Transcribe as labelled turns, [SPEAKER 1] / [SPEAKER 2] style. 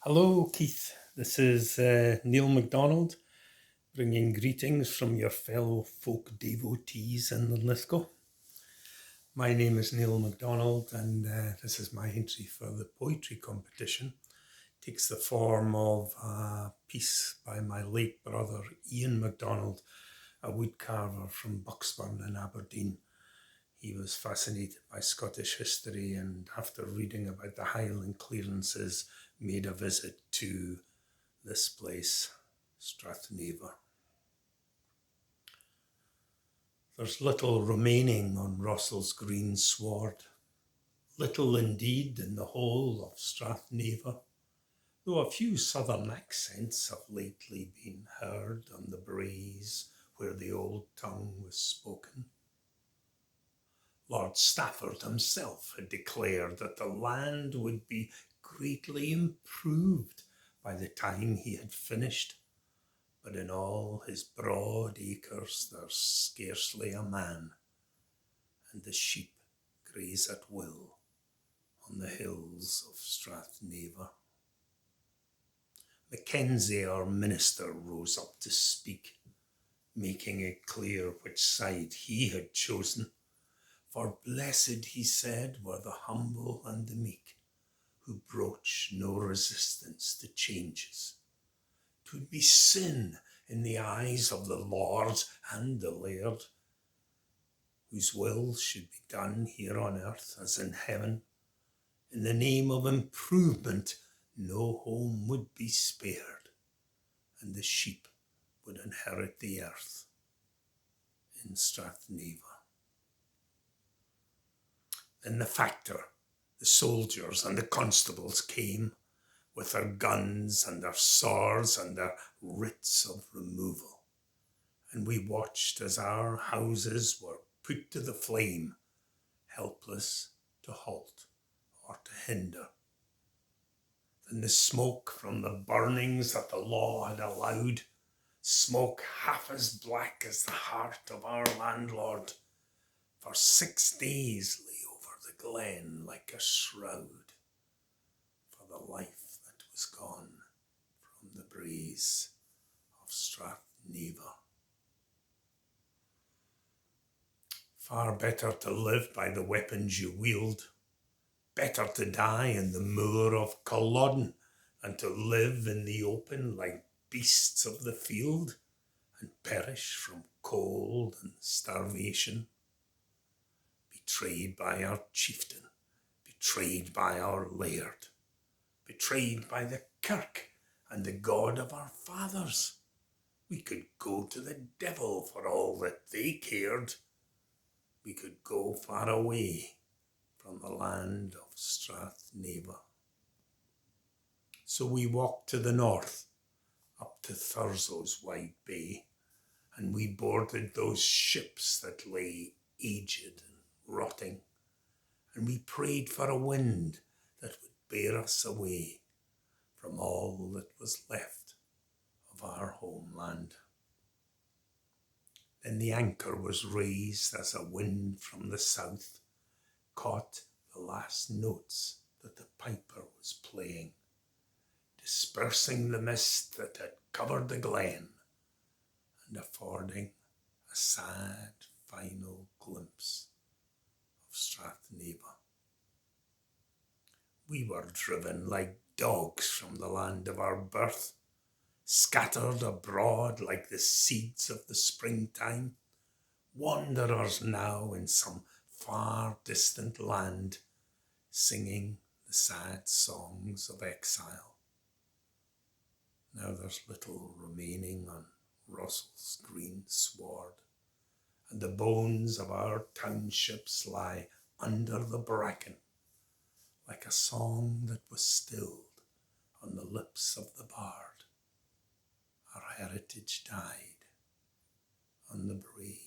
[SPEAKER 1] Hello, Keith. This is Neil MacDonald bringing greetings from your fellow folk devotees in Linlithgow. My name is Neil MacDonald, and this is my entry for the poetry competition. It takes the form of a piece by my late brother Ian MacDonald, a woodcarver from Bucksburn in Aberdeen. He was fascinated by Scottish history, and after reading about the Highland clearances, made a visit to this place, Strathneva. There's little remaining on Russell's green sward, little indeed in the whole of Strathneva, though a few southern accents have lately been heard on the braes where the old tongue was spoken. Lord Stafford himself had declared that the land would be greatly improved by the time he had finished, but in all his broad acres there's scarcely a man, and the sheep graze at will on the hills of Strathneva. Mackenzie, our minister, rose up to speak, making it clear which side he had chosen. For blessed, he said, were the humble and the meek, who broach no resistance to changes. 'Twould be sin in the eyes of the Lord and the Laird, whose will should be done here on earth as in heaven. In the name of improvement, no home would be spared, and the sheep would inherit the earth in Strathneva. Then the factor, the soldiers and the constables came with their guns and their swords and their writs of removal. And we watched as our houses were put to the flame, helpless to halt or to hinder. Then the smoke from the burnings that the law had allowed, smoke half as black as the heart of our landlord, for 6 days lay over the glen like a shroud, for the life that was gone from the breeze of Strathneva. Far better to live by the weapons you wield, better to die in the moor of Culloden than to live in the open like beasts of the field and perish from cold and starvation. Betrayed by our chieftain, betrayed by our laird, betrayed by the kirk and the God of our fathers. We could go to the devil for all that they cared. We could go far away from the land of Strathneva. So we walked to the north, up to Thursow's wide bay, and we boarded those ships that lay aged and rotting, and we prayed for a wind that would bear us away from all that was left of our homeland. Then the anchor was raised as a wind from the south caught the last notes that the piper was playing, dispersing the mist that had covered the glen and affording a sad final glimpse of Strathneva. We were driven like dogs from the land of our birth, scattered abroad like the seeds of the springtime, wanderers now in some far distant land, singing the sad songs of exile. Now there's little remaining on Russell's green sward, and the bones of our townships lie under the bracken, like a song that was stilled on the lips of the bard. Our heritage died on the breeze.